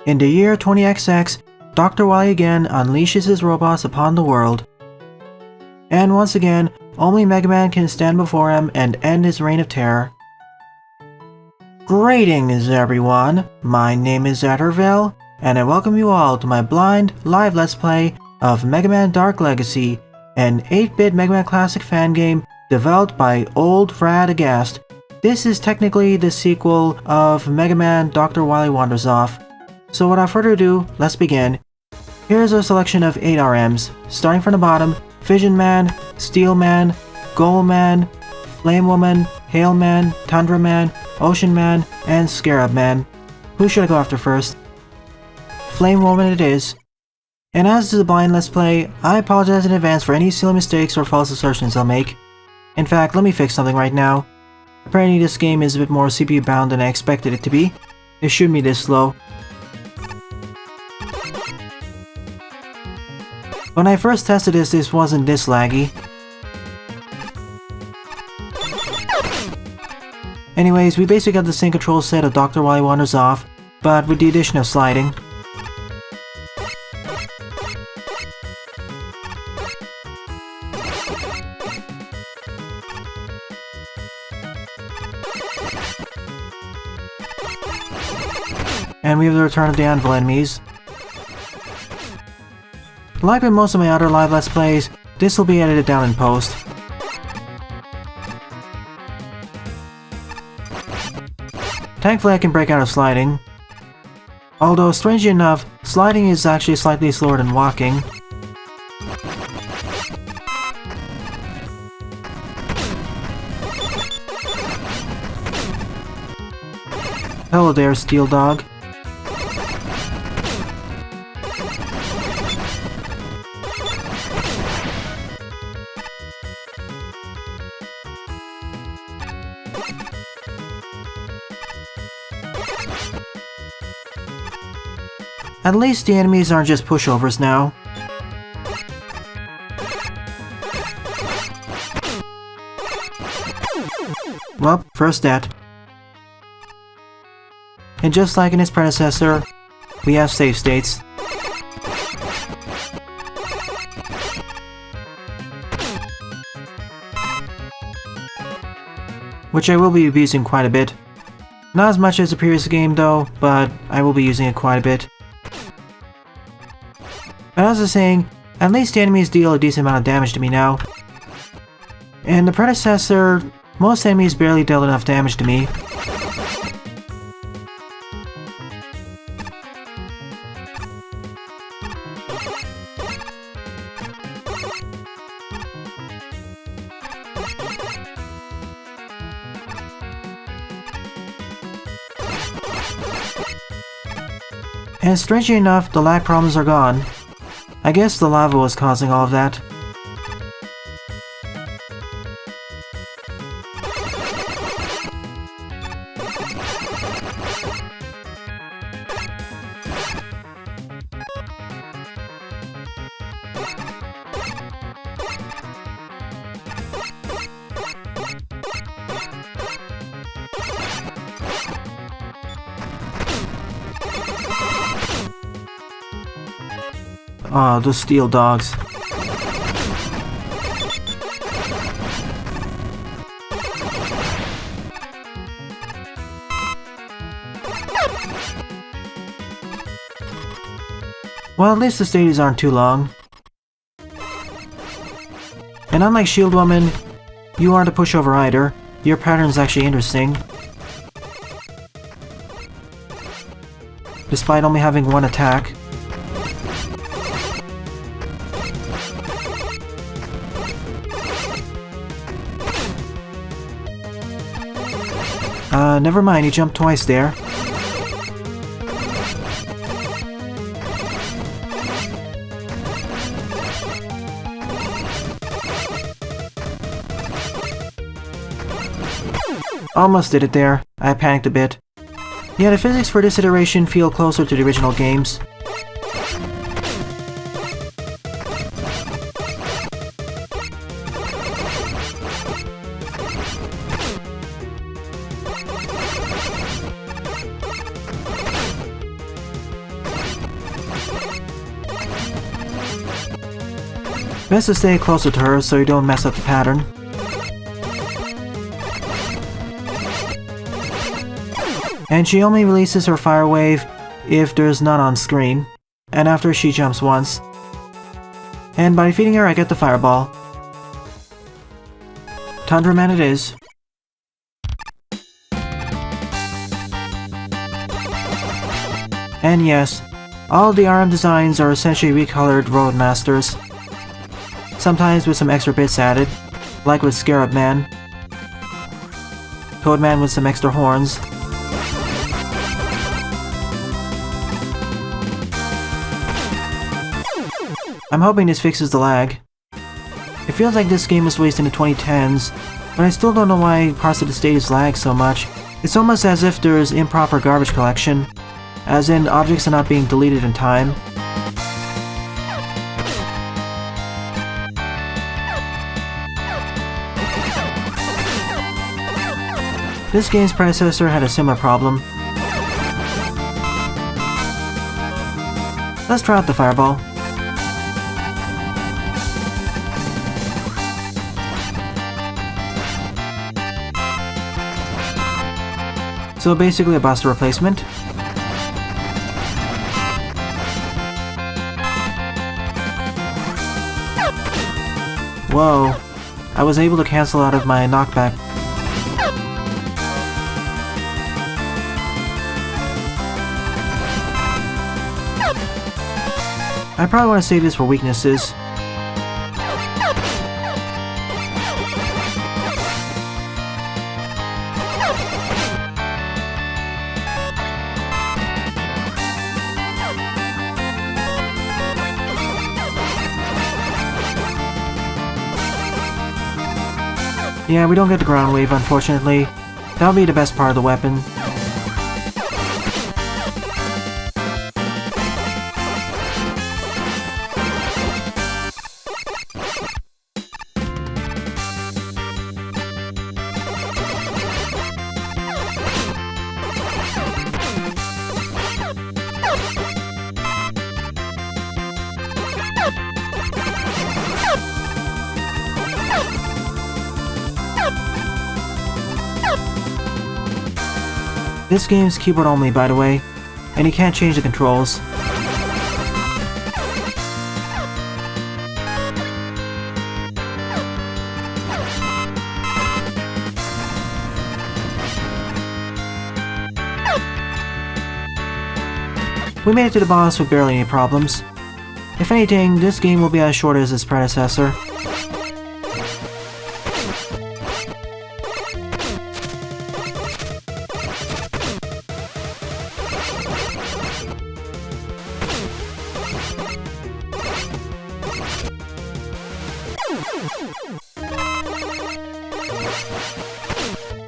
In the year 20XX, Dr. Wily again unleashes his robots upon the world. And once again, only Mega Man can stand before him and end his reign of terror. Greetings everyone, my name is Etterville, and I welcome you all to my blind, live Let's Play of Mega Man Dark Legacy, an 8-bit Mega Man Classic fan game developed by Oldradagast. This is technically the sequel of Mega Man Dr. Wily Wanders Off. So without further ado, let's begin. Here's a selection of 8 RMs, starting from the bottom: Fission Man, Steel Man, Gold Man, Flame Woman, Hail Man, Tundra Man, Ocean Man, and Scarab Man. Who should I go after first? Flame Woman it is. And as this is a blind Let's Play, I apologize in advance for any silly mistakes or false assertions I'll make. In fact, let me fix something right now. Apparently this game is a bit more CPU bound than I expected it to be. It shouldn't be this slow. When I first tested this wasn't this laggy. Anyways, we basically got the same control set of Dr. Wily Wanders Off, but with the addition of sliding. And we have the return of the anvil enemies. Like with most of my other live Let's Plays, this will be edited down in post. Thankfully I can break out of sliding. Although, strangely enough, sliding is actually slightly slower than walking. Hello there, Steel Dog. At least the enemies aren't just pushovers now. Well, first that. And just like in its predecessor, we have save states. Which I will be abusing quite a bit. Not as much as the previous game though, but I will be using it quite a bit. But as I was saying, at least the enemies deal a decent amount of damage to me now. In the predecessor, most enemies barely dealt enough damage to me. And strangely enough, the lag problems are gone. I guess the lava was causing all of that. Ah, those steel dogs. Well, at least the stages aren't too long. And unlike Shield Woman, you aren't a pushover either. Your pattern's actually interesting. Despite only having one attack. Never mind, he jumped twice there. Almost did it there. I panicked a bit. Yeah, the physics for this iteration feel closer to the original games. Best to stay closer to her so you don't mess up the pattern. And she only releases her fire wave if there's none on screen, and after she jumps once. And by defeating her, I get the fireball. Tundra Man it is. And yes, all the RM designs are essentially recolored Roadmasters. Sometimes with some extra bits added, like with Scarab Man, Toadman with some extra horns. I'm hoping this fixes the lag. It feels like this game was released in the 2010s, but I still don't know why parts of the stage lag so much. It's almost as if there's improper garbage collection, as in objects are not being deleted in time. This game's predecessor had a similar problem. Let's try out the fireball. So basically a Buster replacement. Whoa, I was able to cancel out of my knockback. I probably want to save this for weaknesses. Yeah, we don't get the ground wave, unfortunately. That'll be the best part of the weapon. This game's keyboard only, by the way, and you can't change the controls. We made it to the boss with barely any problems. If anything, this game will be as short as its predecessor.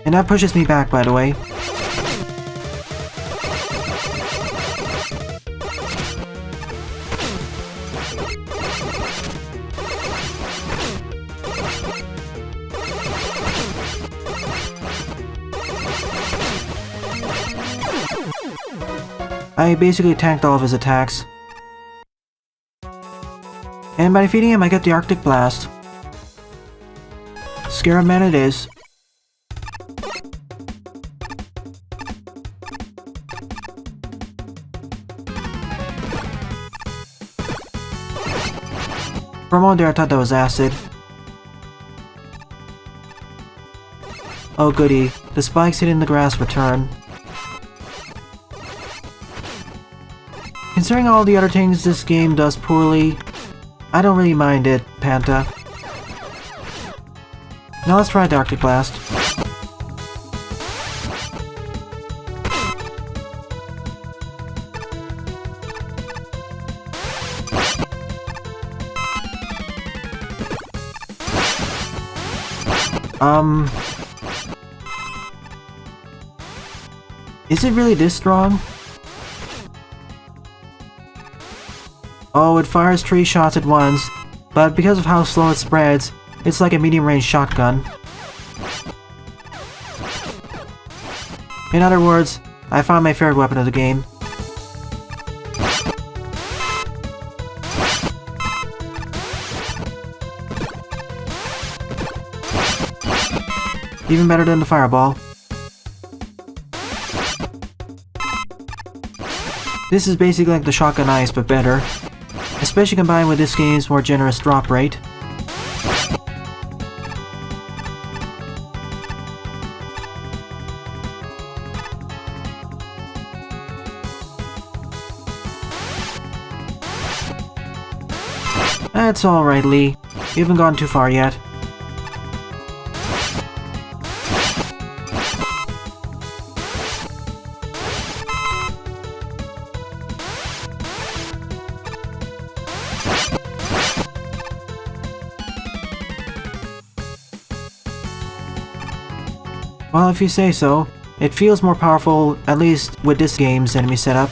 And that pushes me back, by the way. I basically tanked all of his attacks. And by defeating him, I get the Arctic Blast. Scarab Man it is. For a moment there, I thought that was acid. Oh goody, the spikes hitting the grass return. Considering all the other things this game does poorly, I don't really mind it, Panta. Now let's try the Arctic Blast. Is it really this strong? Oh, it fires 3 shots at once, but because of how slow it spreads, it's like a medium-range shotgun. In other words, I found my favorite weapon of the game. Even better than the fireball. This is basically like the shotgun ice, but better. Especially combined with this game's more generous drop rate. That's alright, Lee. You haven't gone too far yet. Well, if you say so. It feels more powerful, at least with this game's enemy setup.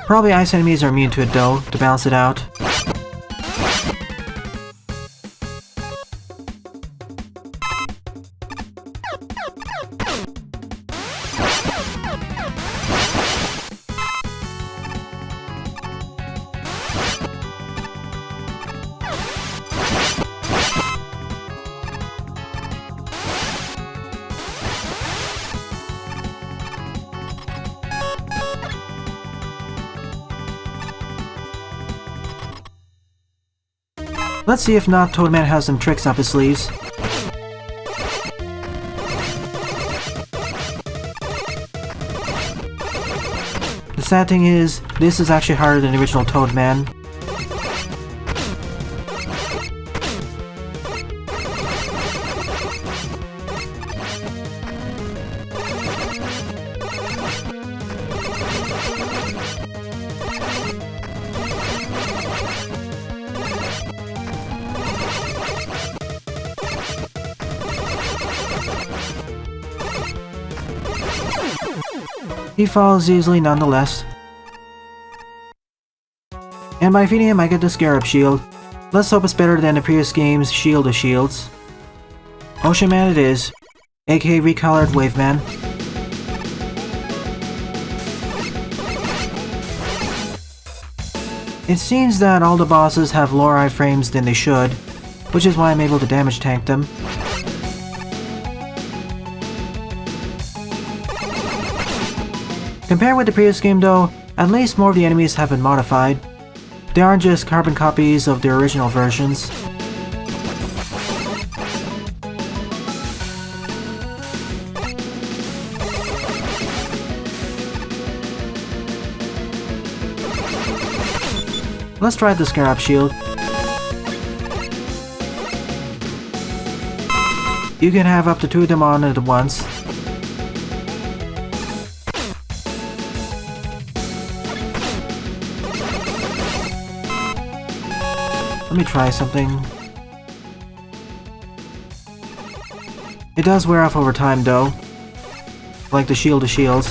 Probably ice enemies are immune to it though, to balance it out. Let's see if not Toadman has some tricks up his sleeves. The sad thing is, this is actually harder than the original Toadman. He falls easily nonetheless. And by defeating him I get the Scarab Shield. Let's hope it's better than the previous game's Shield of Shields. Ocean Man it is, aka Recolored Wave Man. It seems that all the bosses have lower iframes than they should, which is why I'm able to damage tank them. Compared with the previous game though, at least more of the enemies have been modified. They aren't just carbon copies of their original versions. Let's try the Scarab Shield. You can have up to 2 of them on at once. Let me try something. It does wear off over time though, like the Shield of Shields.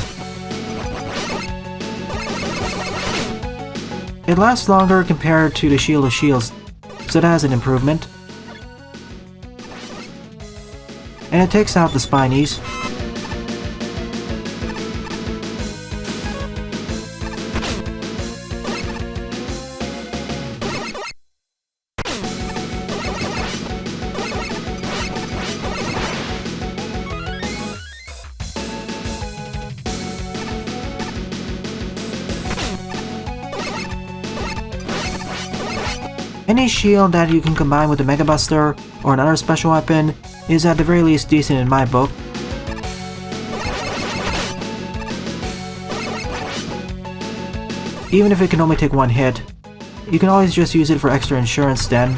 It lasts longer compared to the Shield of Shields, so it has an improvement. And it takes out the Spinies. Any shield that you can combine with a Mega Buster or another special weapon is at the very least decent in my book. Even if it can only take 1 hit, you can always just use it for extra insurance then.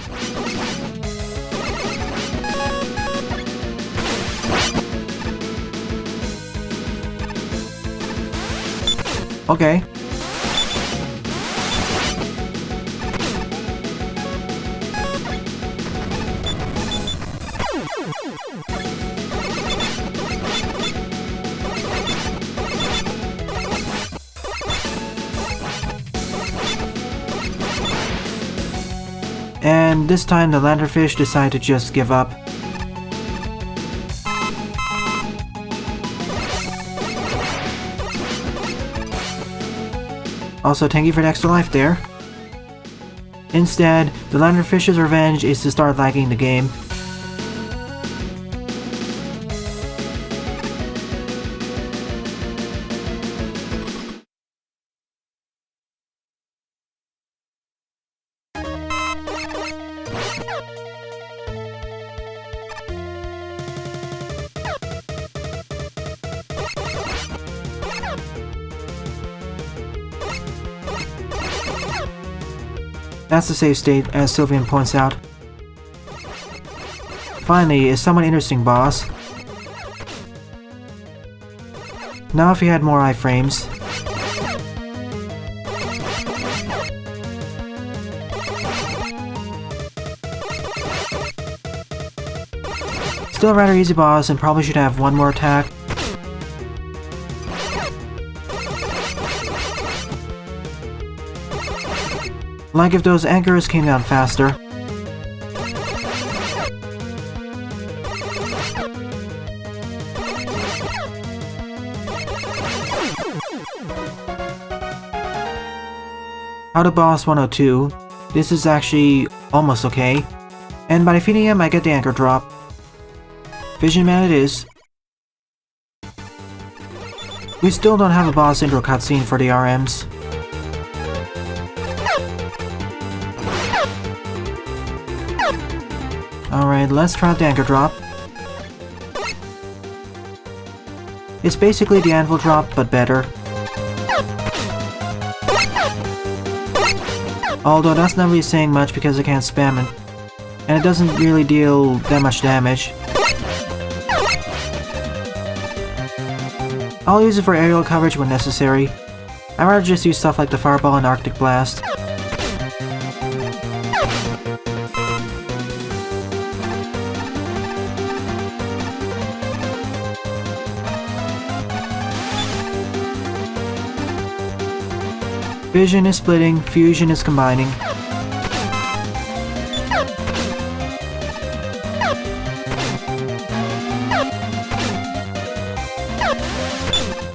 Okay. And this time the lanternfish decide to just give up. Also, thank you for the extra life there. Instead, the lanternfish's revenge is to start lagging the game. That's the save state, as Sylvian points out. Finally, is someone interesting, boss. Now if you had more iframes. Still a rather easy boss and probably should have one more attack. Like if those anchors came down faster. How to boss 102. This is actually almost okay. And by defeating him, I get the anchor drop. Vision Man it is. We still don't have a boss intro cutscene for the RMs. Alright, let's try the anchor drop. It's basically the anvil drop, but better. Although that's not really saying much because I can't spam it. And it doesn't really deal that much damage. I'll use it for aerial coverage when necessary. I'd rather just use stuff like the Fireball and Arctic Blast. Vision is splitting, fusion is combining.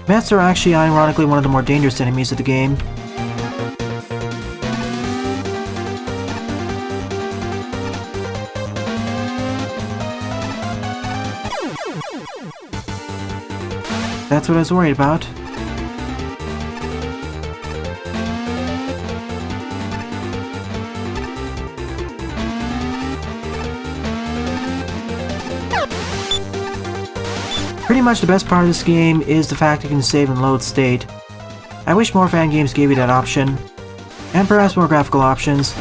Mets are actually ironically one of the more dangerous enemies of the game. That's what I was worried about. Pretty much the best part of this game is the fact you can save and load state. I wish more fan games gave you that option, and perhaps more graphical options.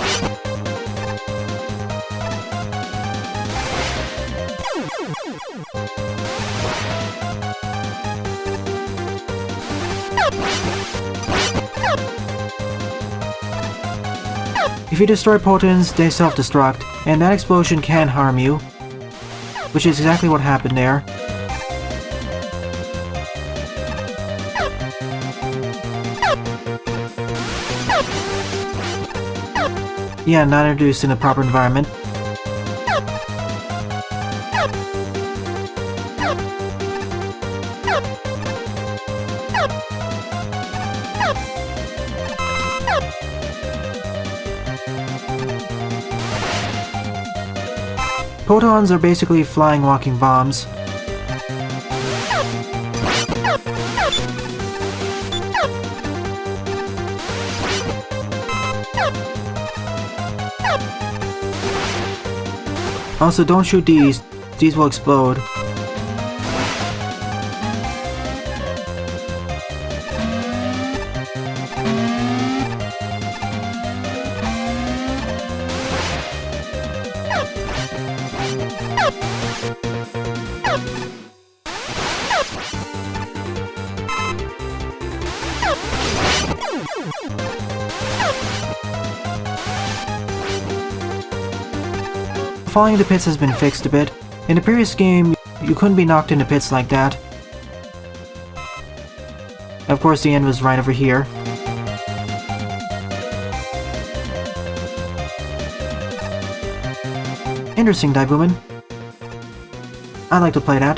If you destroy Potens, they self-destruct, and that explosion can harm you, which is exactly what happened there. Yeah, not introduced in a proper environment. Photons are basically flying walking bombs. Also, don't shoot these will explode. Falling into pits has been fixed a bit. In the previous game, you couldn't be knocked into pits like that. Of course, the end was right over here. Interesting, Daibuman. I'd like to play that.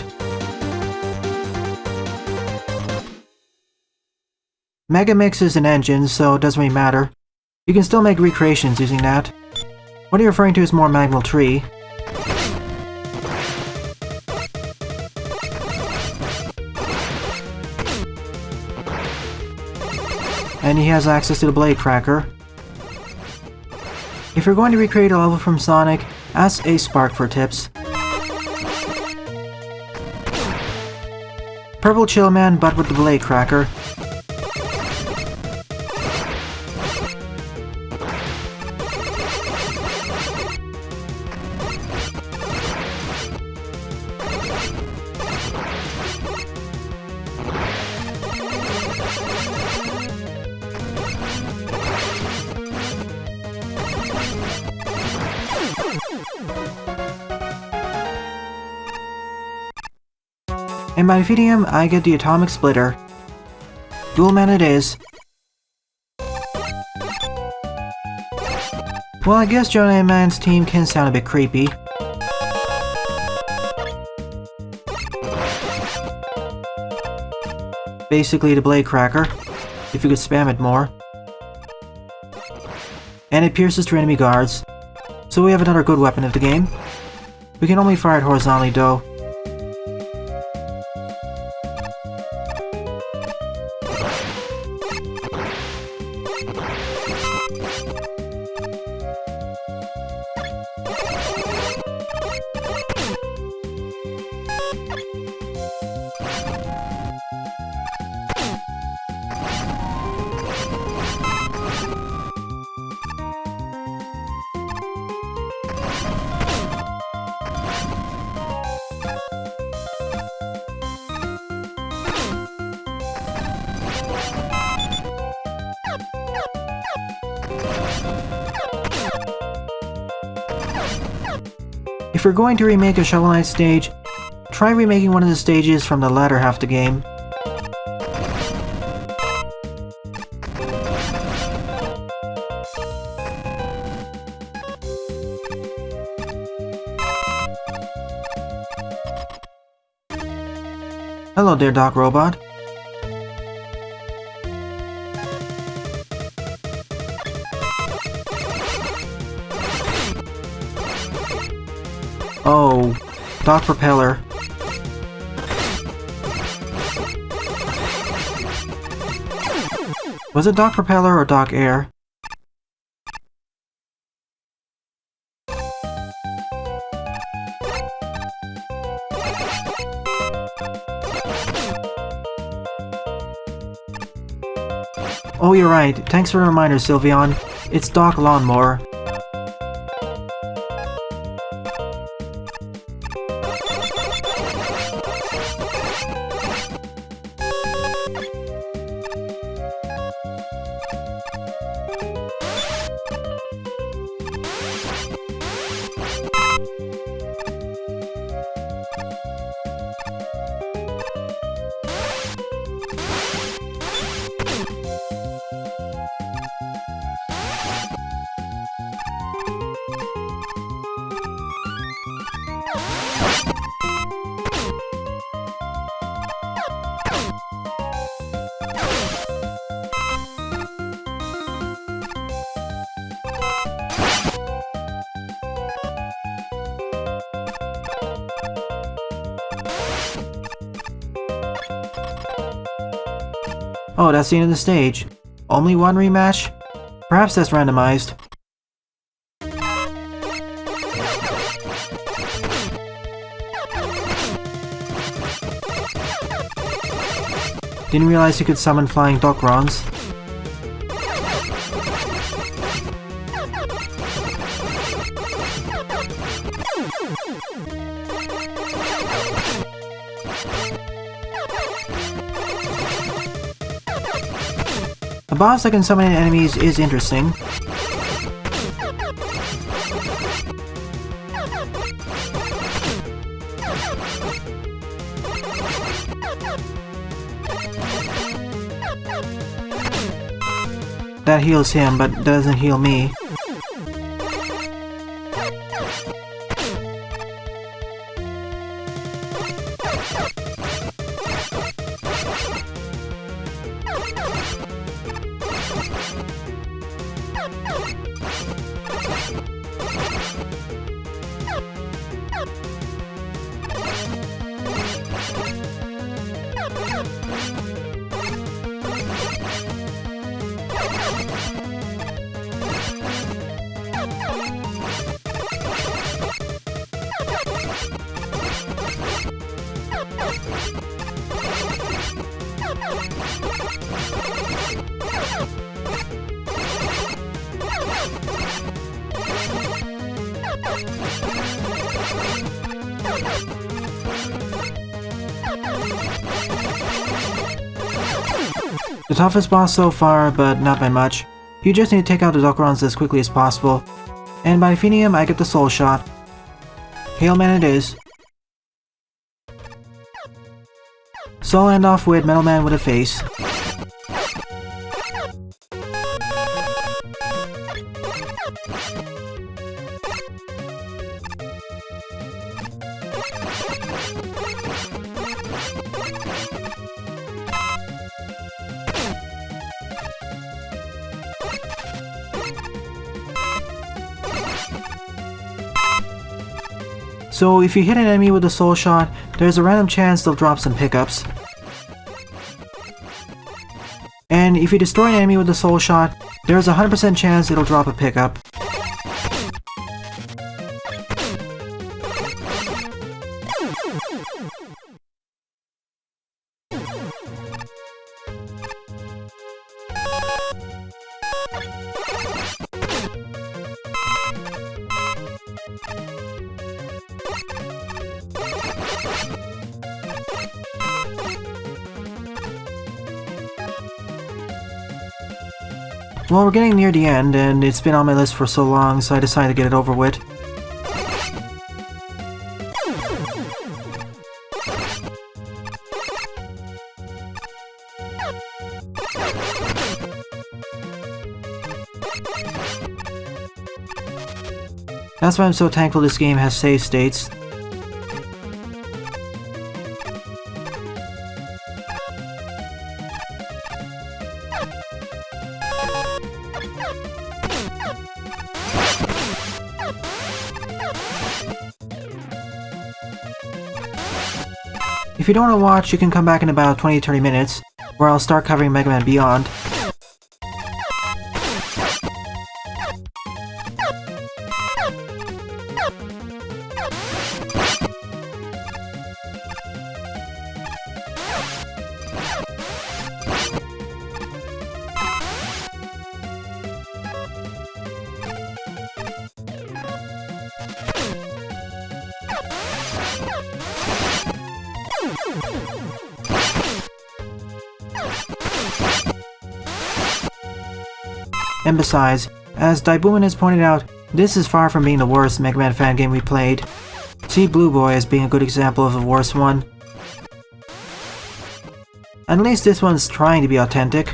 Megamix is an engine, so it doesn't really matter. You can still make recreations using that. What are you referring to as more magmal tree? And he has access to the Blade Cracker. If you're going to recreate a level from Sonic, ask Ace Spark for tips. Purple Chill Man, but with the Blade Cracker. And by defeating him, I get the Atomic Splitter. Dual Man it is. Well, I guess Jonah Man's team can sound a bit creepy. Basically the Blade Cracker, if you could spam it more. And it pierces through enemy guards. So we have another good weapon of the game. We can only fire it horizontally though. If you're going to remake a Shovel Knight stage, try remaking one of the stages from the latter half of the game. Hello there, Doc Robot. Oh, Doc Propeller. Was it Doc Propeller or Doc Air? Oh, you're right. Thanks for the reminder, Sylveon. It's Doc Lawnmower. Oh, that's the end of the stage. Only one rematch? Perhaps that's randomized. Didn't realize you could summon flying Dockrons. A boss that can summon enemies is interesting. That heals him, but doesn't heal me. The toughest boss so far, but not by much. You just need to take out the Dokkorons as quickly as possible. And by defeating him, I get the soul shot. Hail Man it is. So I'll end off with Metal Man with a face. So if you hit an enemy with a soul shot, there's a random chance they'll drop some pickups. And if you destroy an enemy with a soul shot, there's a 100% chance it'll drop a pickup. Well, we're getting near the end, and it's been on my list for so long, so I decided to get it over with. That's why I'm so thankful this game has save states. If you don't want to watch, you can come back in about 20-30 minutes, where I'll start covering Mega Man Beyond. And besides, as Daibuman has pointed out, this is far from being the worst Mega Man fan game we played. See Blue Boy as being a good example of the worst one. At least this one's trying to be authentic.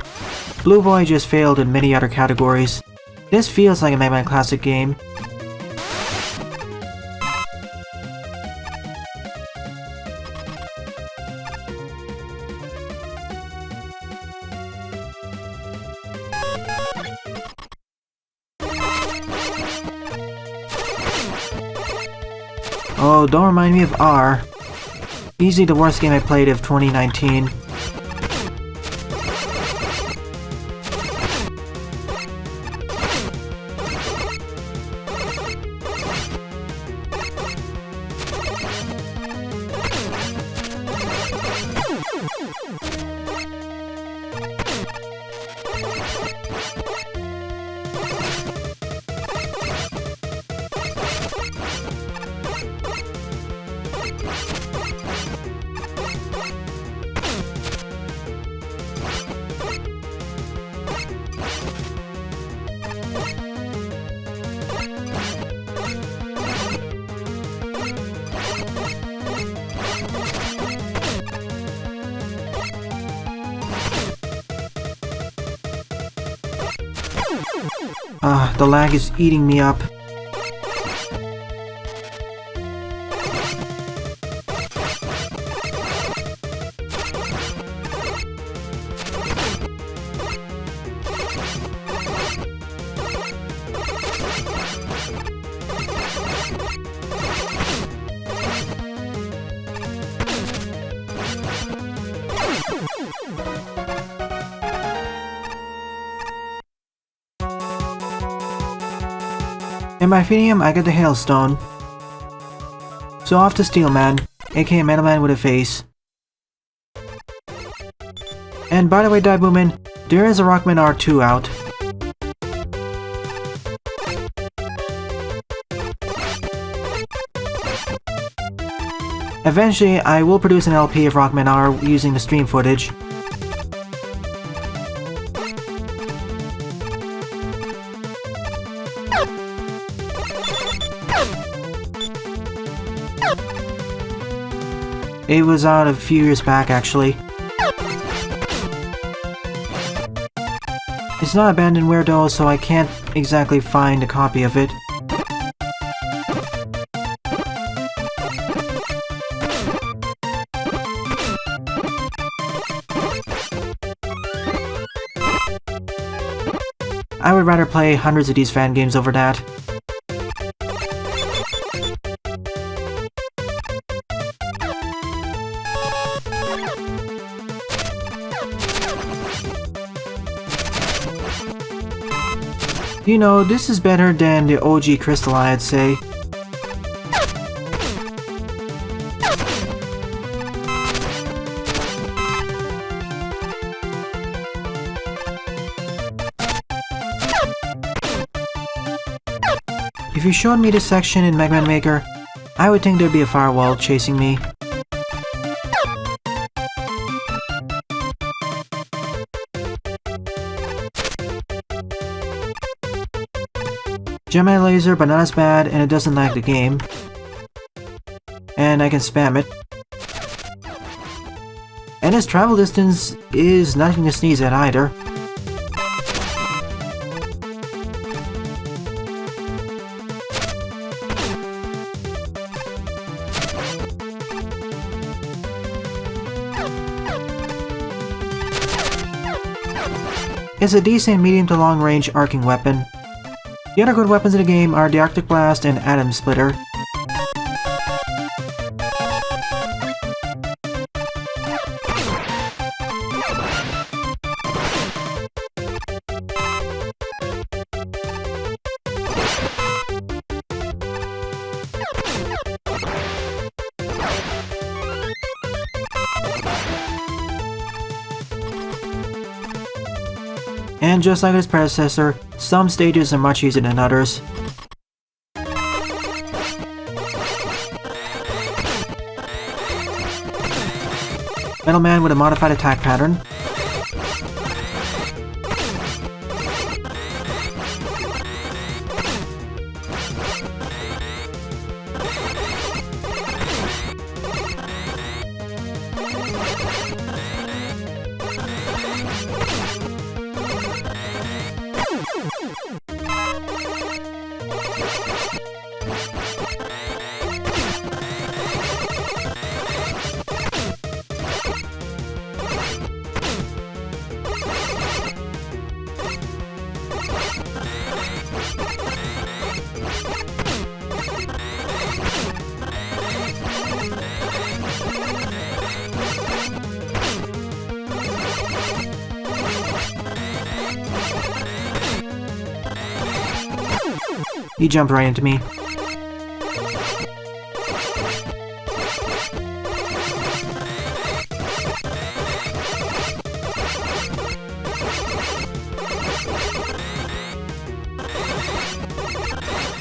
Blue Boy just failed in many other categories. This feels like a Mega Man classic game. Oh, don't remind me of R. Easily the worst game I played of 2019. The lag is eating me up. And by defeating him, I get the Hailstone. So off to Steel Man, aka Metal Man with a face. And by the way, Daibuman, there is a Rockman R2 out. Eventually, I will produce an LP of Rockman R using the stream footage. It was out a few years back, actually. It's not abandonware though, so I can't exactly find a copy of it. I would rather play hundreds of these fan games over that. You know, this is better than the OG Crystal, I'd say. If you showed me this section in Mega Man Maker, I would think there'd be a firewall chasing me. Gemini laser, but not as bad, and it doesn't lag the game. And I can spam it. And its travel distance is nothing to sneeze at either. It's a decent medium to long range arcing weapon. The other good weapons in the game are the Arctic Blast and Atom Splitter. And just like its predecessor, some stages are much easier than others. Metal Man with a modified attack pattern. He jumped right into me.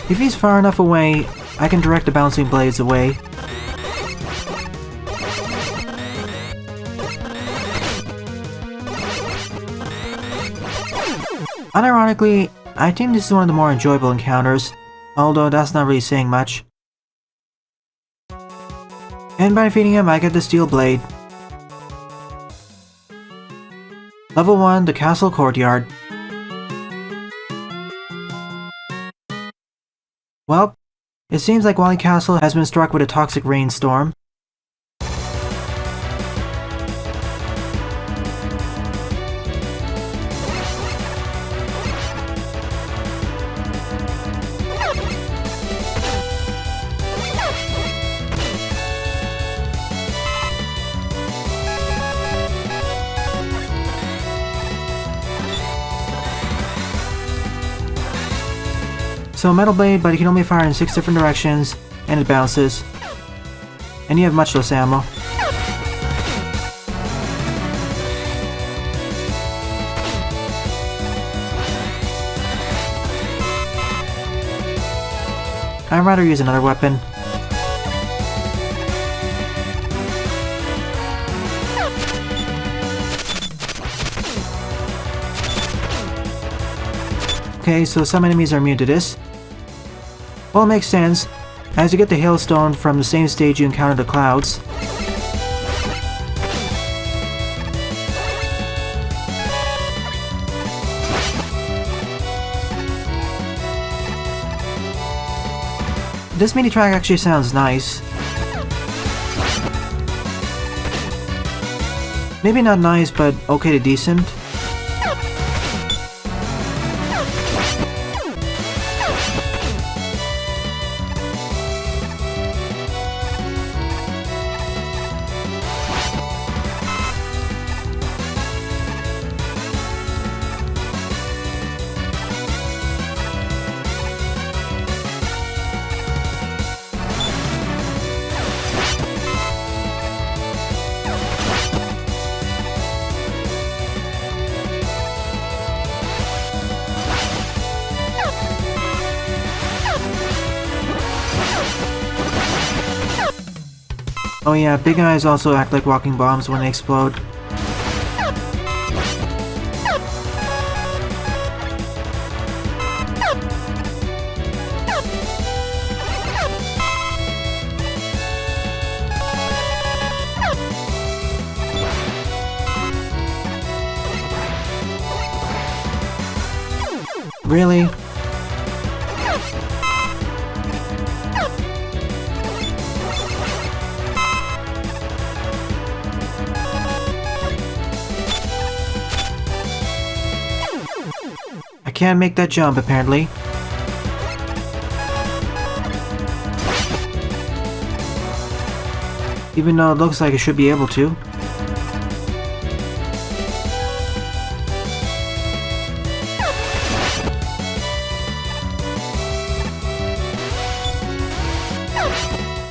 If he's far enough away, I can direct the bouncing blades away. Unironically, I think this is one of the more enjoyable encounters, although that's not really saying much. And by defeating him, I get the steel blade. Level 1, the castle courtyard. Well, it seems like Wily Castle has been struck with a toxic rainstorm. So Metal Blade, but it can only fire in 6 different directions, and it bounces. And you have much less ammo. I'd rather use another weapon. Okay, so some enemies are immune to this. Well, it makes sense, as you get the hailstone from the same stage you encountered the clouds. This mini track actually sounds nice. Maybe not nice, but okay to decent. Oh yeah, big eyes also act like walking bombs when they explode. Really? I can't make that jump, apparently. Even though it looks like I should be able to.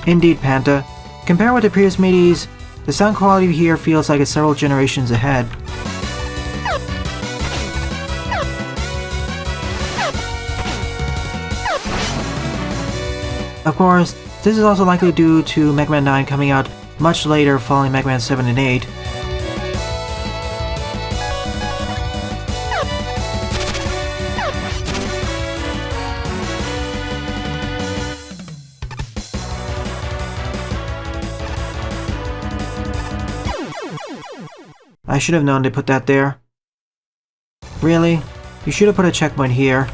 Indeed, Panta. Compared with the previous midis, the sound quality here feels like it's several generations ahead. Of course, this is also likely due to Mega Man 9 coming out much later following Mega Man 7 and 8. I should have known they put that there. Really? You should have put a checkpoint here.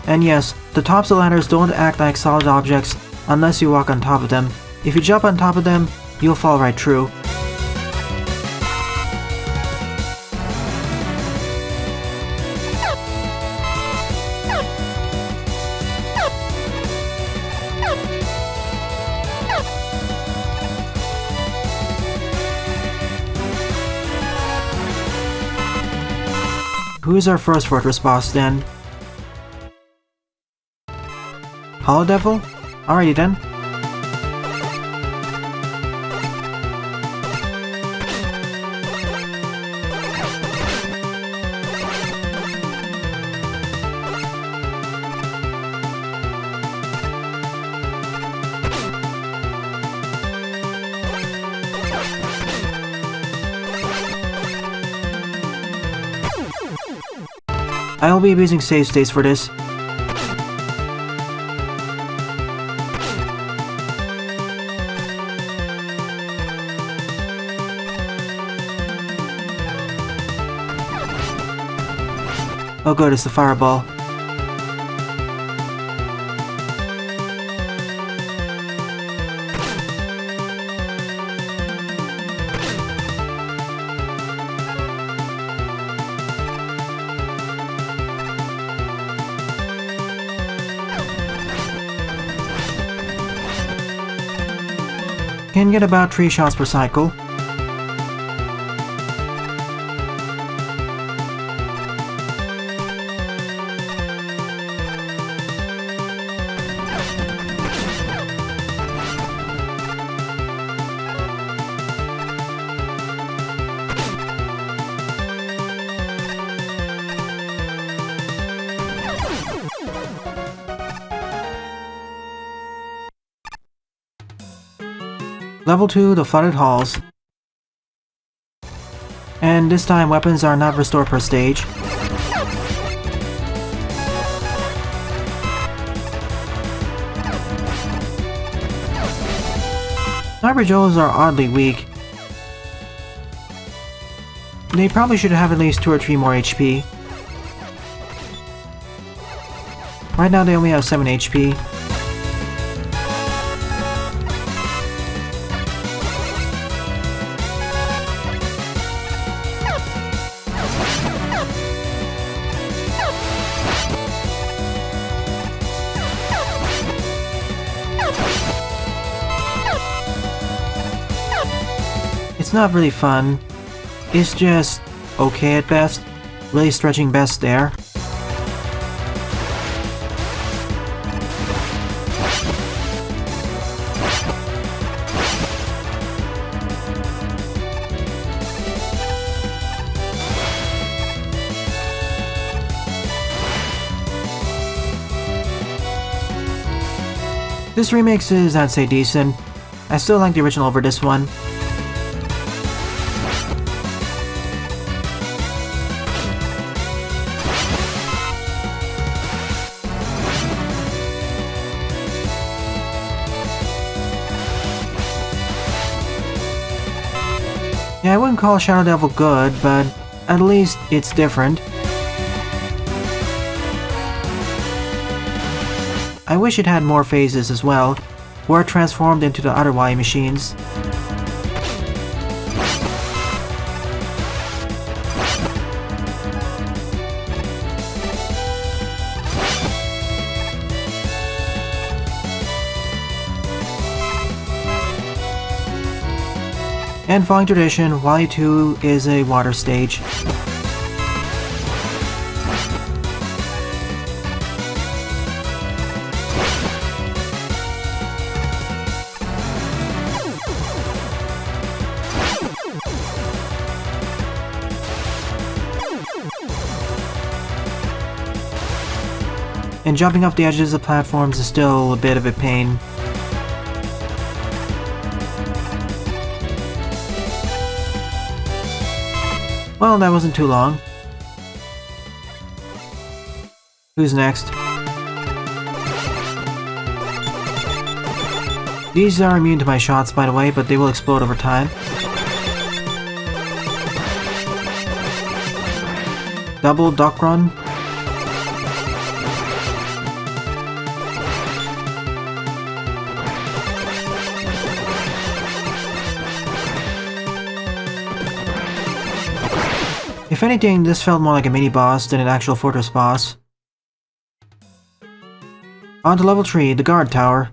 And yes, the tops of ladders don't act like solid objects unless you walk on top of them. If you jump on top of them, you'll fall right through. Who is our first fortress boss then? Hollow Devil? Alrighty then. I will be using save states for this. Oh good, it's the fireball. Can get about 3 shots per cycle. Level 2, the flooded halls. And this time weapons are not restored per stage. Sniper Joes are oddly weak. They probably should have at least 2 or 3 more HP. Right now they only have 7 HP. It's not really fun. It's just okay at best. Really stretching best there. This remix is, I'd say, decent. I still like the original over this one. Yeah, I wouldn't call Shadow Devil good, but at least it's different. I wish it had more phases as where it transformed into the other Wily machines. And following tradition, Wily 2 is a water stage. And jumping off the edges of platforms is still a bit of a pain. Well, that wasn't too long. Who's next? These are immune to my shots, by the way, but they will explode over time. Double duck run. If anything, this felt more like a mini-boss than an actual fortress boss. On to level 3, the guard tower.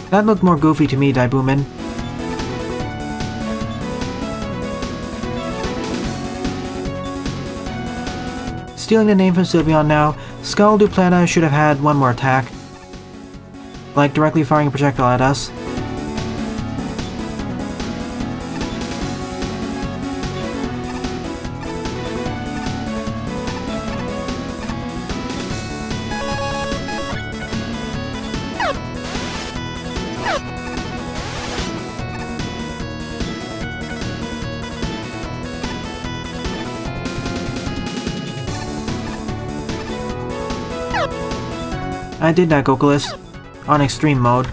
That looked more goofy to me, Daibumin. Stealing the name from Sylveon now, Skull Dupleta should have had one more attack. Like directly firing a projectile at us. I did that, Gokulus. On extreme mode.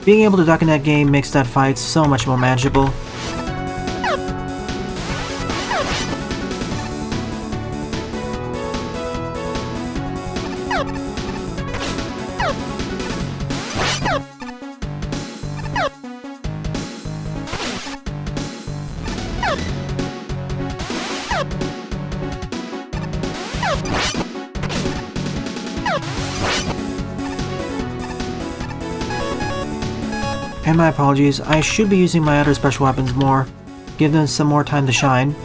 Being able to duck in that game makes that fight so much more manageable. And my apologies, I should be using my other special weapons more. Give them some more time to shine.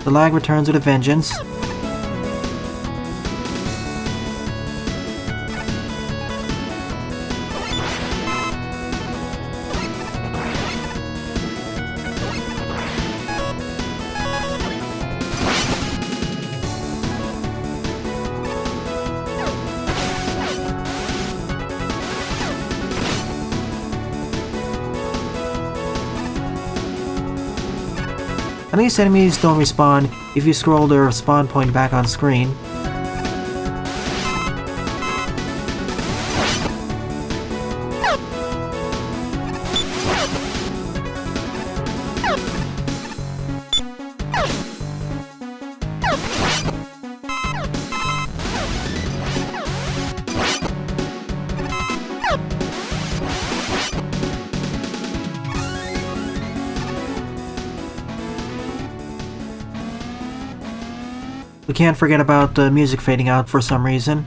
The lag returns with a vengeance. At least enemies don't respawn if you scroll their spawn point back on screen. We can't forget about the music fading out for some reason.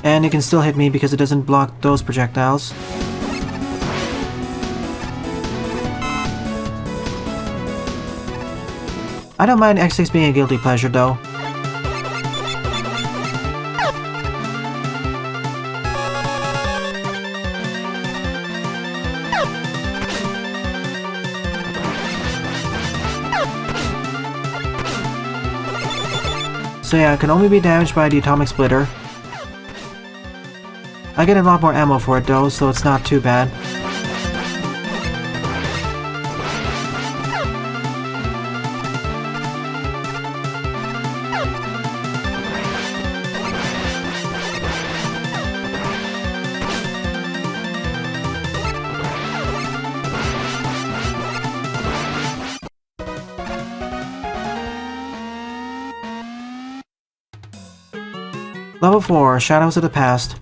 And it can still hit me because it doesn't block those projectiles. I don't mind X6 being a guilty pleasure though. So yeah, it can only be damaged by the atomic splitter. I get a lot more ammo for it though, so it's not too bad. Level 4, Shadows of the Past.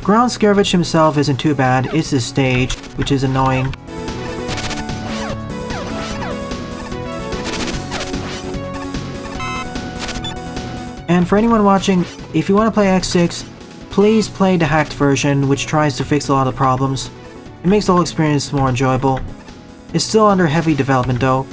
Ground Scaravich himself isn't too bad, it's his stage, which is annoying. And for anyone watching, if you want to play X6, please play the hacked version, which tries to fix a lot of problems. It makes the whole experience more enjoyable. It's still under heavy development though.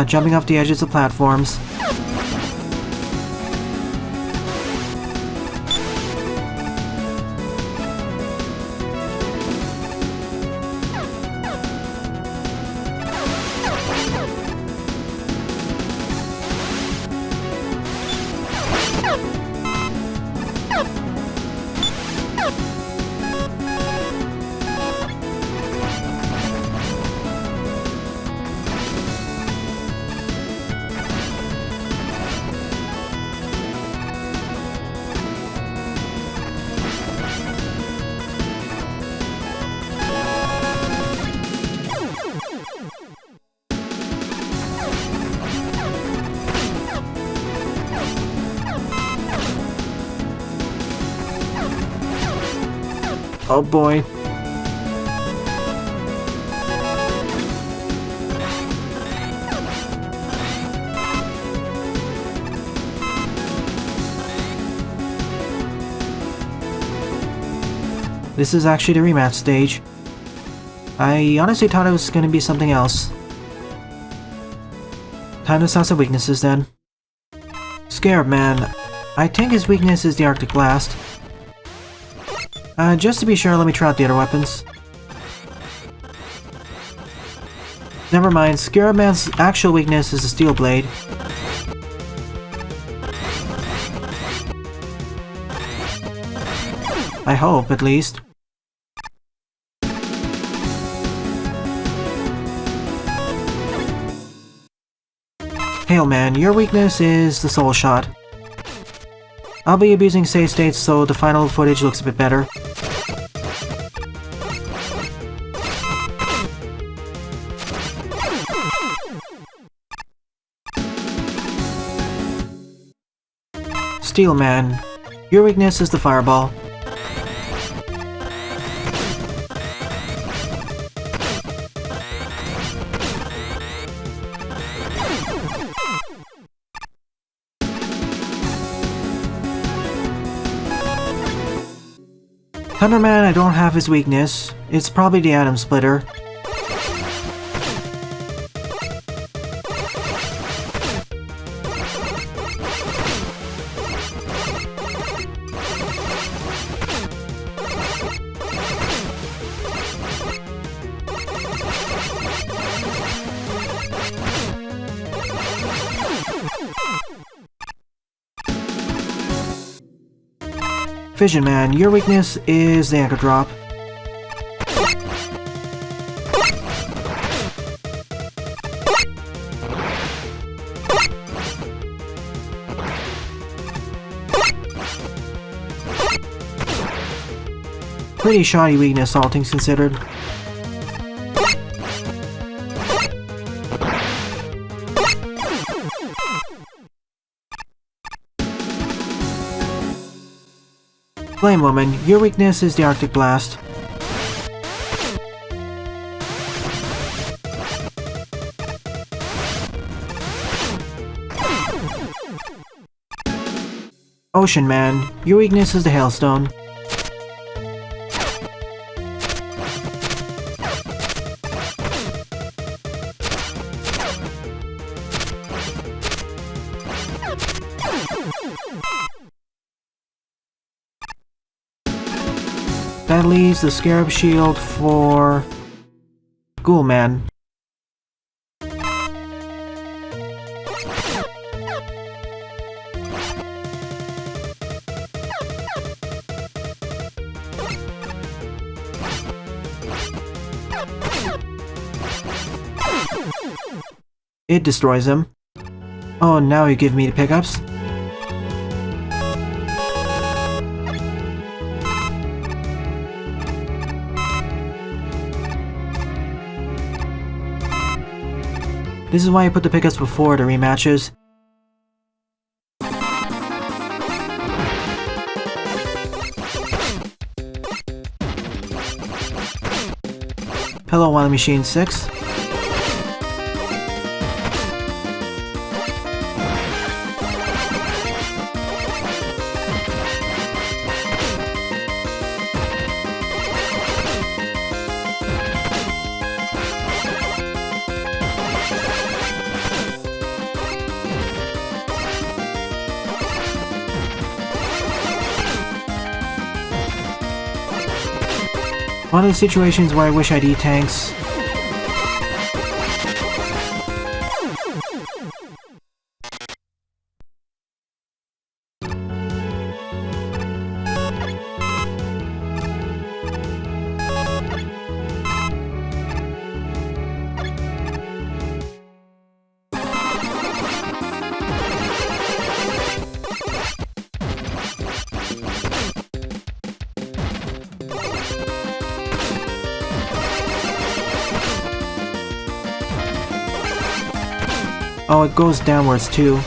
Jumping off the edges of platforms. Oh boy. This is actually the rematch stage. I honestly thought it was going to be something else. Time to saw some weaknesses then. Scarab Man. I think his weakness is the Arctic Blast. Just to be sure, let me try out the other weapons. Never mind, Scarab Man's actual weakness is the Steel Blade. I hope, at least. Hail Man, your weakness is the Soul Shot. I'll be abusing save states so the final footage looks a bit better. Steel Man, your weakness is the Fireball. Thunderman, I don't have his weakness. It's probably the Atom Splitter. Vision Man, your weakness is the Anchor Drop. Pretty shoddy weakness, all things considered. Flame Woman, your weakness is the Arctic Blast. Ocean Man, your weakness is the Hailstone. That leaves the Scarab Shield for Ghoulman. It destroys him. Oh, now you give me the pickups? This is why you put the pickups before the rematches. Hello, Wily Machine 6. One of the situations where I wish I'd E-tanks. Oh, it goes downwards too.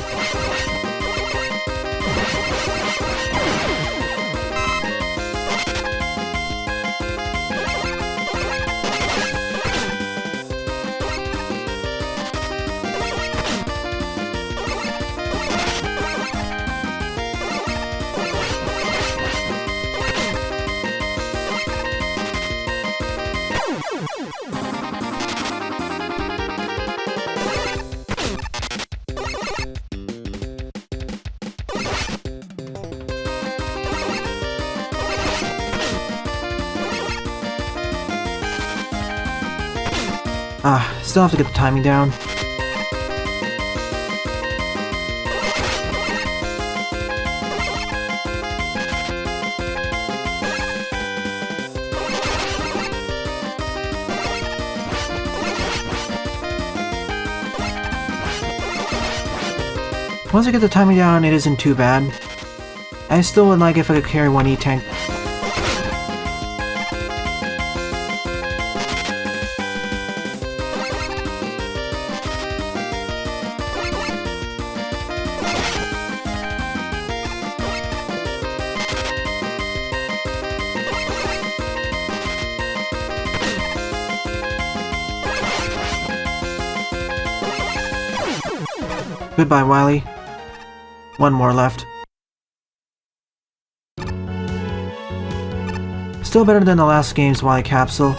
Still have to get the timing down. Once I get the timing down, it isn't too bad. I still would like if I could carry one E-tank. Goodbye, Wily. One more left. still better than the last game's Wily capsule.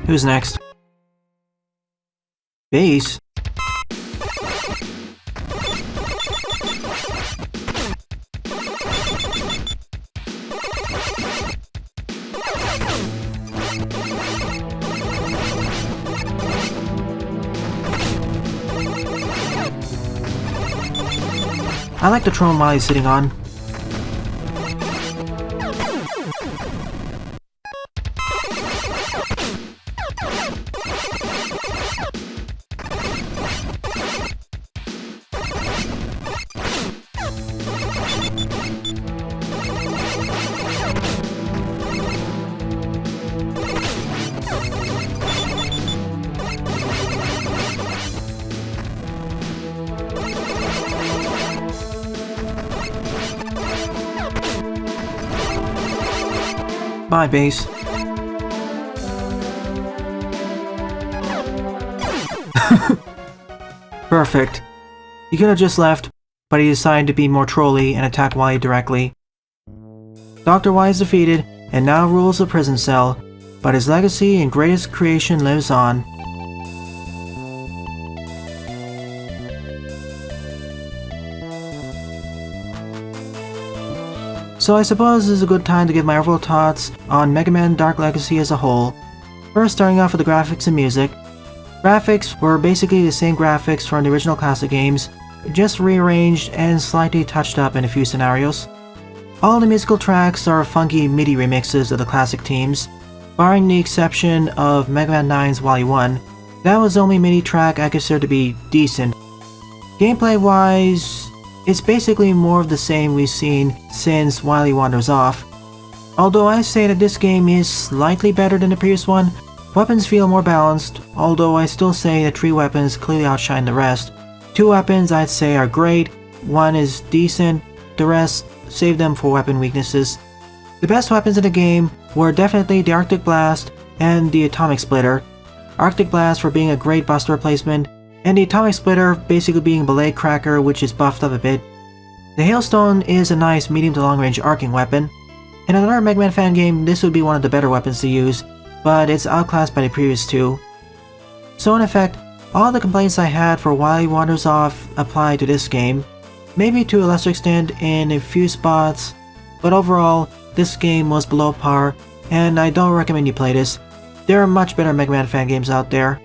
Who's next? Base? I like the throne Wily's sitting on. Bye, base. Perfect. He could have just left, but he decided to be more trolly and attack Wily directly. Dr. Y is defeated and now rules the prison cell, but his legacy and greatest creation lives on. So I suppose this is a good time to give my overall thoughts on Mega Man Dark Legacy as a whole. First, starting off with the graphics and music. Graphics were basically the same graphics from the original classic games, just rearranged and slightly touched up in a few scenarios. All the musical tracks are funky MIDI remixes of the classic themes, barring the exception of Mega Man 9's Wily 1. That was the only MIDI track I consider to be decent. Gameplay-wise, it's basically more of the same we've seen since Wily Wanders Off. Although I say that this game is slightly better than the previous one, weapons feel more balanced, although I still say that 3 weapons clearly outshine the rest. 2 weapons I'd say are great, 1 is decent, the rest save them for weapon weaknesses. The best weapons in the game were definitely the Arctic Blast and the Atomic Splitter. Arctic Blast for being a great buster replacement, and the Atomic Splitter basically being a Blade Cracker, which is buffed up a bit. The Hailstone is a nice medium to long range arcing weapon. In another Mega Man fan game, this would be one of the better weapons to use, but it's outclassed by the previous 2. So in effect, all the complaints I had for Wily Wanders Off apply to this game, maybe to a lesser extent in a few spots, but overall, this game was below par, and I don't recommend you play this. There are much better Mega Man fan games out there.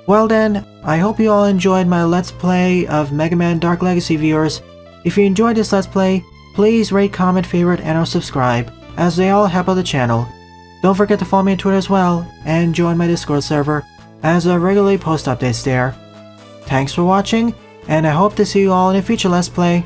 Well then, I hope you all enjoyed my Let's Play of Mega Man Dark Legacy, viewers. If you enjoyed this Let's Play, please rate, comment, favorite, and or subscribe, as they all help out the channel. Don't forget to follow me on Twitter as well, and join my Discord server, as I regularly post updates there. Thanks for watching, and I hope to see you all in a future Let's Play.